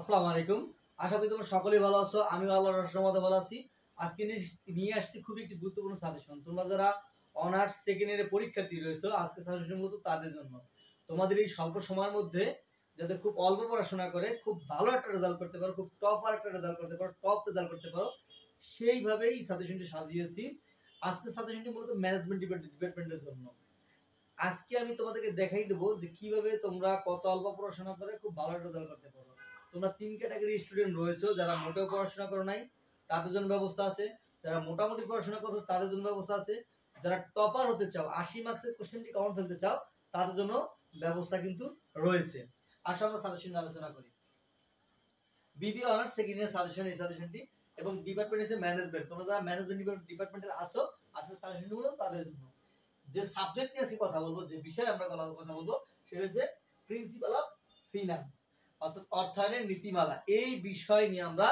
আসসালামু আলাইকুম। আশা করি তোমরা সকলেই ভালো আছো। আমিও আল্লাহর রহমতে ভালো আছি। আজকে নিয়ে আসছি খুবই একটি গুরুত্বপূর্ণ সাজেশন। তোমরা যারা অনার্স সেকেন্ড ইয়ারে পরীক্ষার্থী রয়েছো, আজকে সাজেশন মূলত তাদের জন্য। তোমাদের এই স্বল্প সময়ের মধ্যে যাতে খুব অল্প পড়াশোনা করে খুব ভালো একটা রেজাল্ট করতে পারো, খুব টপার একটা রেজাল্ট করতে পারো, টপ রেজাল্ট করতে পারো, সেইভাবেই সাজেশনটি সাজিয়েছি। আজকে সাজেশনটি মূলত ম্যানেজমেন্ট ডিপার্টমেন্টের জন্য। আজকে আমি তোমাদেরকে দেখাই দেবো যে কিভাবে তোমরা কত অল্প পড়াশোনা করে খুব ভালো রেজাল্ট করতে পারো। তোমরা তিন ক্যাটাগরি স্টুডেন্ট রয়েছো, যারা মোটেও পড়াশোনা করো নাই তাদের জন্য ব্যবস্থা আছে, যারা মোটামুটি পড়াশোনা করছো তাদের জন্য ব্যবস্থা আছে, যারা টপার হতে চাও 80 মার্কসের কোশ্চেনটি কমন ফেলতে চাও তাদের জন্য ব্যবস্থা কিন্তু রয়েছে। আসো আমরা সাজেশন আলোচনা করি। BBA honours second year suggestion, এই সাজেশনটি এবং ডিপার্টমেন্ট হচ্ছে ম্যানেজমেন্ট। তোমরা যারা ম্যানেজমেন্ট ডিপার্টমেন্টের আছো আজকে সাজেশনটি হলো তাদের জন্য। যে সাবজেক্ট নিয়ে আজকে কথা বলবো, যে বিষয়ে আমরা কথা বলবো সেটা হচ্ছে প্রিন্সিপাল অফ ফিনান্স, অর্থাৎ অর্থায়নের নীতিমালা। এই বিষয় নিয়ে আমরা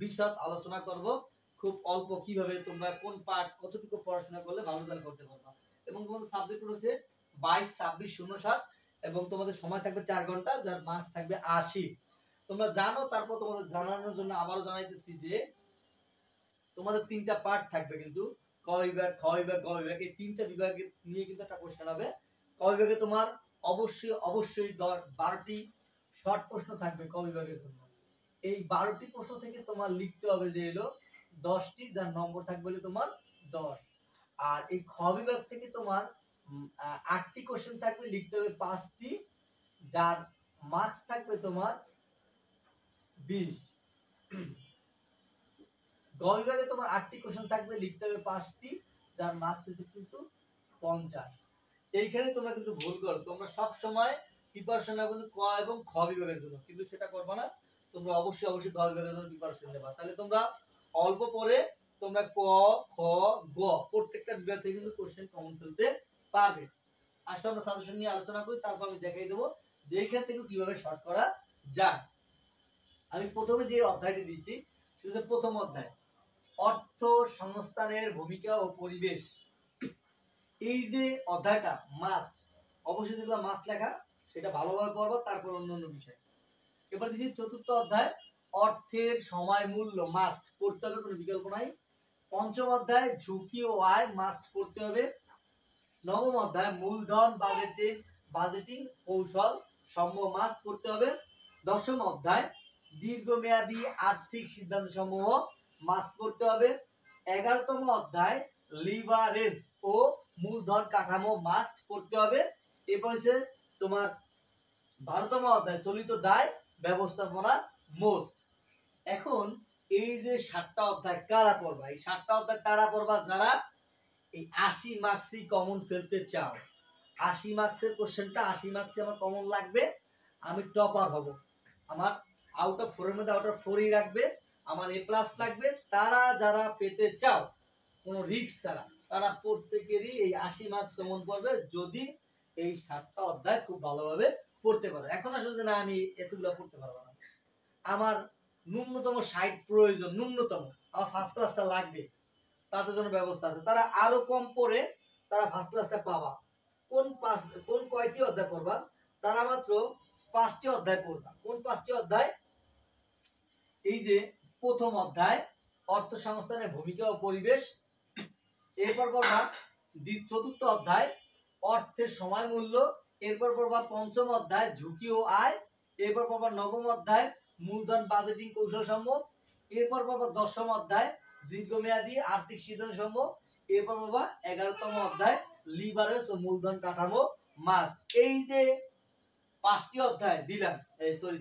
বিশদ আলোচনা করব। খুব অল্প কিভাবে তোমরা কোন পার্ট কতটুকু পড়াশোনা করলে ভালো রেজাল্ট করতে পারবা। এবং তোমাদের সাবজেক্ট হচ্ছে 22-26-07 এবং তোমাদের সময় থাকবে 4 ঘন্টা, যার মার্কস থাকবে 80। তোমরা জানো, তারপর তোমাদের জানানোর জন্য আবারও জানাইতেছি যে তোমাদের তিনটা পার্ট থাকবে কিন্তু ক বিভাগ, খ বিভাগ, গ বিভাগ, এই তিনটা বিভাগে নিয়ে কিন্তু একটা কোশ্চেন হবে। ক বিভাগে তোমার অবশ্যই 12টি শর্ট প্রশ্ন থাকবে ক বিভাগের জন্য। এই 12টি প্রশ্ন থেকে তোমার লিখতে হবে যে এলো 10টি, যার নম্বর থাকবে তোমার 10। আর এই খ বিভাগ থেকে তোমার 8টি কোশ্চেন থাকবে, লিখতে হবে 5টি, যার মার্কস থাকবে তোমার 20। গ বিভাগে তোমার 8টি কোশ্চেন থাকবে, লিখতে হবে 5টি, যার মার্কস হচ্ছে কিন্তু 50। এইখানে তোমরা কিন্তু ভুল করো, তোমরা সব সময় প্রিপারেশন নাও কিন্তু ক এবং খ বিভাগের জন্য, কিন্তু সেটা করবে না। তোমরা অবশ্যই গ বিভাগের জন্য প্রিপারেশন নেবা। তাহলে তোমরা অল্প পরে তোমরা ক, খ, গ প্রত্যেকটা বিভাগ থেকে কিন্তু কোশ্চেন কমন ফেলতে পারবে। আসলে আমরা সাজেশন নিয়ে আলোচনা করি, তারপর আমি দেখাই দেবো যে এইখান থেকে কিভাবে শর্ট করা যায়। আমি প্রথমে যে অধ্যায়টি দিয়েছি সেটা প্রথম অধ্যায়, অর্থ সংস্থানের ভূমিকা ও পরিবেশ। এই যে অধ্যায়টা মাস্ট, অবশ্যই যেগুলো মাস্ট লেখা সেটা ভালোভাবে পড়বো, তারপর অন্য বিষয়। এবার দিচ্ছি চতুর্থ অধ্যায়, অর্থের সময় মূল্য, মাস্ট পড়তে হবে, কোনো বিকল্প নাই। পঞ্চম অধ্যায় ঝুঁকি ও আয়, মাস্ট পড়তে হবে। নবম অধ্যায় মূলধন বাজেটিং কৌশল সমূহ, মাস্ট পড়তে হবে। দশম অধ্যায় দীর্ঘমেয়াদী আর্থিক সিদ্ধান্ত সমূহ, মাস্ট পড়তে হবে। 11তম অধ্যায় লিভারেজ ও মূলধন কাঠামো, মাস্ট পড়তে হবে। এরপর হচ্ছে তোমার 12তম অধ্যায় চলিত দায় ব্যবস্থাপনা, মোস্ট। এখন এই যে 7টা অধ্যায় কারা পড়বা, এই 7টা অধ্যায় কারা পড়বা যারা এই 80 মার্কসই কমন ফেলতে চাও। 80 মার্কসের কোশ্চেনটা 80 মার্কসে আমার কমন লাগবে, আমি টপার হব, আমার আউট অফ 4 এর মধ্যে আউট অফ 4ই রাখবে, আমার এ প্লাস লাগবে। তারা যারা পেতে চাও কোনো রিস্ক ছাড়া, তারা প্রত্যেকেরই এই 80 মার্কস কমন পড়বে যদি এই 7টা অধ্যায় খুব ভালোভাবে পড়তে পারো। এখন আসলে যে না আমি এতগুলো পড়তে পারবো না, আমার ন্যূনতম 60 প্রয়োজন, ন্যূনতম আমার ফার্স্ট ক্লাসটা লাগবে, তাদের জন্য ব্যবস্থা আছে। তারা আরো কম পড়ে তারা ফার্স্ট ক্লাসটা পাবা। কোন কয়টি অধ্যায় পড়বা, তারা মাত্র 5টি অধ্যায় পড়বা। কোন 5টি অধ্যায়? এই যে প্রথম অধ্যায় অর্থ সংস্থানের ভূমিকা ও পরিবেশ, এরপর পড়বা চতুর্থ অধ্যায় অর্থের সময় মূল্য, এরপর পড়বা পঞ্চম অধ্যায় ঝুঁকি ও আয়, এরপর পড়বা নবম অধ্যায় মূলধন বাজেটিং কৌশল সমূহ, এরপর পড়বা দশম অধ্যায় দীর্ঘমেয়াদী আর্থিক সিদ্ধান্ত সমূহ, এরপর পড়বা 11তম অধ্যায় লিভারেজ ও মূলধন কাঠামো, মাস্ট। এই যে 5টি অধ্যায় দিলাম,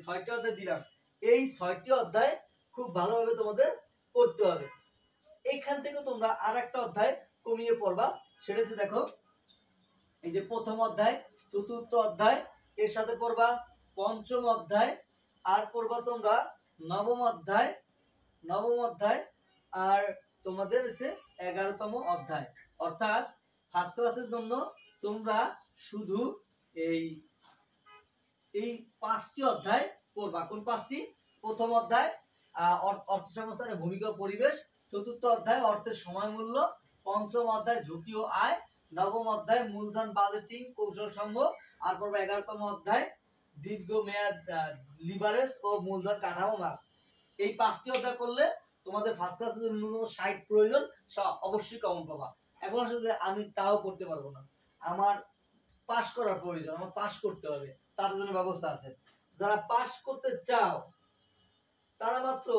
6টি অধ্যায় দিলাম, এই 6টি অধ্যায় খুব ভালোভাবে তোমাদের পড়তে হবে। এইখান থেকে তোমরা আরেকটা অধ্যায় কমিয়ে পড়বা, সেটা হচ্ছে দেখো এই যে প্রথম অধ্যায় চতুর্থ অধ্যায়, এর সাথে পড়বা পঞ্চম অধ্যায়, আর পড়বা তোমরা নবম অধ্যায়, আর তোমাদের হচ্ছে 11তম অধ্যায়। অর্থাৎ ফার্স্ট ক্লাসের জন্য তোমরা শুধু এই 5টি অধ্যায় পড়বা। কোন 5টি? প্রথম অধ্যায় অর্থ সংস্থানের ভূমিকা ও পরিবেশ, চতুর্থ অধ্যায় অর্থের সময় মূল্য, পঞ্চম অধ্যায় ঝুঁকি ও আয়, নবম অধ্যায় মূলধন বাজেটিং কৌশল সমূহ, আর পড়বা 11তম অধ্যায় দীর্ঘমেয়াদ লিভারেজ ও মূলধন কাঠামো মাস। এই 5টি অধ্যায় করলে তোমাদের ফার্স্ট ক্লাসের জন্য ন্যূনতম 60 প্রয়োজন, অবশ্যই কমন পাবা। এখন আসলে আমি তাও করতে পারবো না, আমার পাস করার প্রয়োজন, আমার পাস করতে হবে, তার জন্য ব্যবস্থা আছে। যারা পাস করতে চাও তারা মাত্র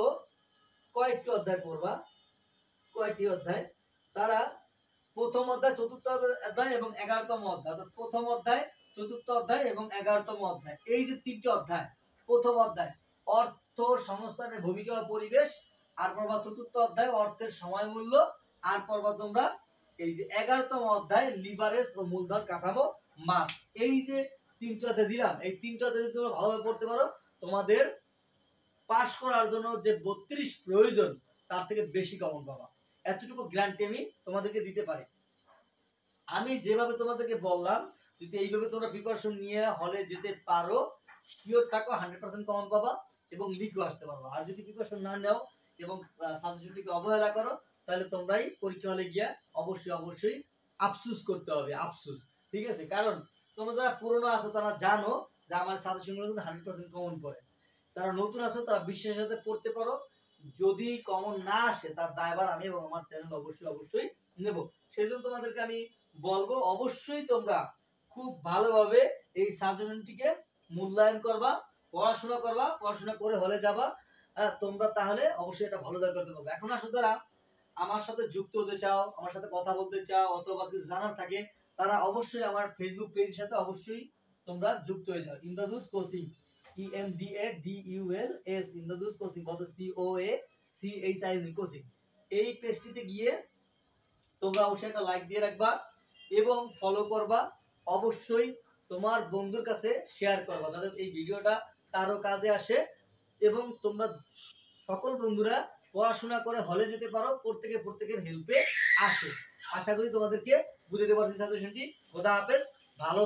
কয়েকটি অধ্যায় পড়বা, কয়েকটি অধ্যায়, তারা প্রথম অধ্যায়, চতুর্থ অধ্যায় এবং 11তম অধ্যায়, অর্থাৎ প্রথম অধ্যায়, চতুর্থ অধ্যায় এবং 11তম অধ্যায়, এই যে 3টি অধ্যায়, প্রথম অধ্যায় অর্থ সংস্থানের ভূমিকা ও পরিবেশ, আর পড়বা চতুর্থ অধ্যায় অর্থের সময় মূল্য, আর পড়বা তোমরা এই যে 11তম অধ্যায় লিভারেজ ও মূলধন কাঠামো মাস। এই যে 3টি অধ্যায় দিলাম, এই 3টি অধ্যায় যদি তোমরা ভালোভাবে পড়তে পারো, তোমাদের পাস করার জন্য যে 32 প্রয়োজন তার থেকে বেশি কমন পাবা। এতটুকু গ্যারান্টি আমি তোমাদেরকে দিতে পারি। আমি যেভাবে তোমাদেরকে বললাম, যদি এইভাবে তোমরা প্রিপারেশন নিয়ে হলে যেতে পারো, শিওর থাকো 100% কমন পাবা এবং লিখও আসতে পারবা। আর যদি প্রিপারেশন না নাও এবং সাজেশনটিকে অবহেলা করো, তাহলে তোমরাই পরীক্ষা হলে গিয়া অবশ্যই আফসোস করতে হবে, আফসোস। ঠিক আছে? কারণ তোমরা যারা পুরনো আছো তারা জানো যে আমার সাজেশনগুলো কিন্তু 100% কমন পড়ে। যারা নতুন আছো তারা বিশ্বাসের সাথে পড়তে পারো, যদি কমন না আসে তার দায়ভার আমি এবং আমার চ্যানেল অবশ্যই নেব। সেই জন্য তোমাদেরকে আমি বলবো, অবশ্যই তোমরা খুব ভালোভাবে এই সাজেশনটিকে মূল্যায়ন করবা, পড়াশোনা করে হলে যাবা, তোমরা তাহলে অবশ্যই এটা ভালো রেজাল্ট করতে পারবে। এখন আসো যারা আমার সাথে যুক্ত হতে চাও, আমার সাথে কথা বলতে চাও, অথবা কিছু জানার থাকে, তারা অবশ্যই আমার ফেসবুক পেজের সাথে অবশ্যই তোমরা যুক্ত হয়ে যাও। ইন্দ্রদুস কোচিং, EMDADULS, ইন্দ্রদুস কোচিং, কত COACHIN কোচিং। এই পেজটিতে গিয়ে তোমরা অবশ্যই একটা লাইক দিয়ে রাখবা এবং ফলো করবা। অবশ্যই তোমার বন্ধুর কাছে শেয়ার করবা যাতে এই ভিডিওটা তারও কাজে আসে এবং তোমরা সকল বন্ধুরা পড়াশোনা করে হলে যেতে পারো, প্রত্যেকের হেল্পে আসে। আশা করি তোমাদেরকে বুঝাতে পারছি সাজেশনটি। খোদা হাফেজ, ভালো